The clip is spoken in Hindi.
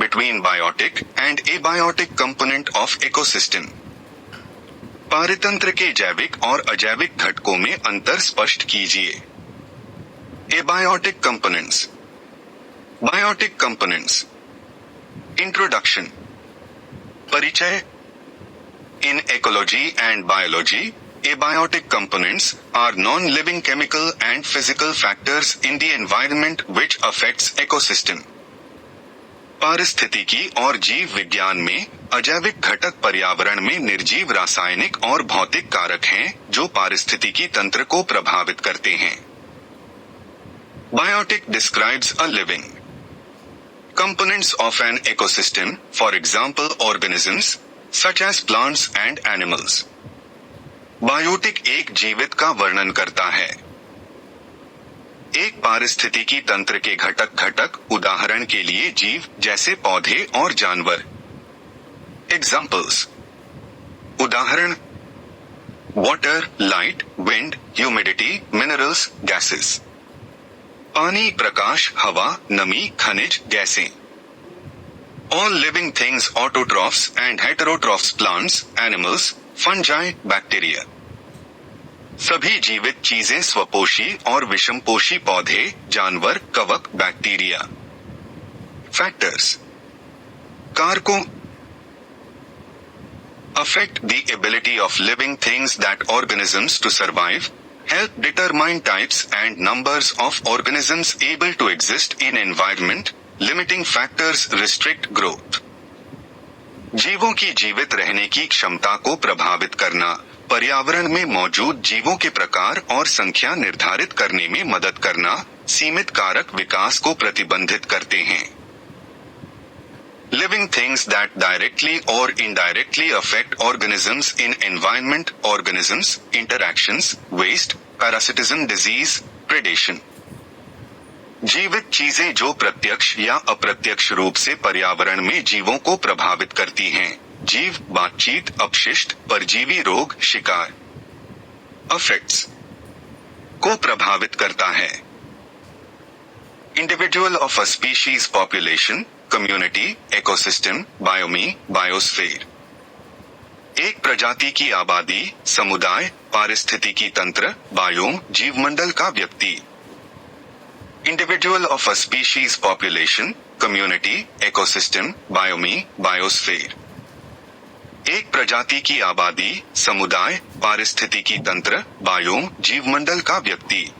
between biotic and abiotic component of ecosystem. पारितंत्र के जैविक और अजैविक घटकों में अंतर स्पष्ट कीजिए. Abiotic components. Biotic components. Introduction. परिचय. In ecology and biology, abiotic components are non-living chemical and physical factors in the environment which affects ecosystem. पारिस्थितिकी और जीव विज्ञान में अजैविक घटक पर्यावरण में निर्जीव रासायनिक और भौतिक कारक हैं जो पारिस्थितिकी तंत्र को प्रभावित करते हैं. Biotic describes a living components of an ecosystem, for example organisms such as plants and animals. Biotic एक जीवित का वर्णन करता है. एक पारिस्थितिकी तंत्र के घटक उदाहरण के लिए जीव जैसे पौधे और जानवर. एग्जाम्पल्स. उदाहरण: water, light, wind, humidity, minerals, gases. पानी, प्रकाश, हवा, नमी, खनिज, गैसें. All living things autotrophs and heterotrophs plants, animals, fungi, bacteria. सभी जीवित चीजें स्वपोषी और विषमपोषी पौधे, जानवर, कवक, बैक्टीरिया. फैक्टर्स. कारकों. Affect the ability of living things that organisms to survive. Help determine types and numbers of organisms able to exist in environment. Limiting factors restrict growth. जीवों की जीवित रहने की क्षमता को प्रभावित करना, पर्यावरण में मौजूद जीवों के प्रकार और संख्या निर्धारित करने में मदद करना, सीमित कारक विकास को प्रतिबंधित करते हैं. Living things that directly or indirectly affect organisms in environment, organisms, interactions, waste, parasitism, disease, predation. जीवित चीजें जो प्रत्यक्ष या अप्रत्यक्ष रूप से पर्यावरण में जीवों को प्रभावित करती हैं. जीव, बातचीत, अपशिष्ट, परजीवी रोग, शिकार. अफेक्ट्स. को प्रभावित करता है. Individual of a species population, community, ecosystem, बायोमी, biosphere. एक प्रजाति की आबादी, समुदाय, पारिस्थितिकी तंत्र, बायोम, जीवमंडल का व्यक्ति. Individual of a species population, community, ecosystem, biome, biosphere. एक प्रजाति की आबादी, समुदाय, पारिस्थितिकी तंत्र, बायोम, जीवमंडल का व्यक्ति.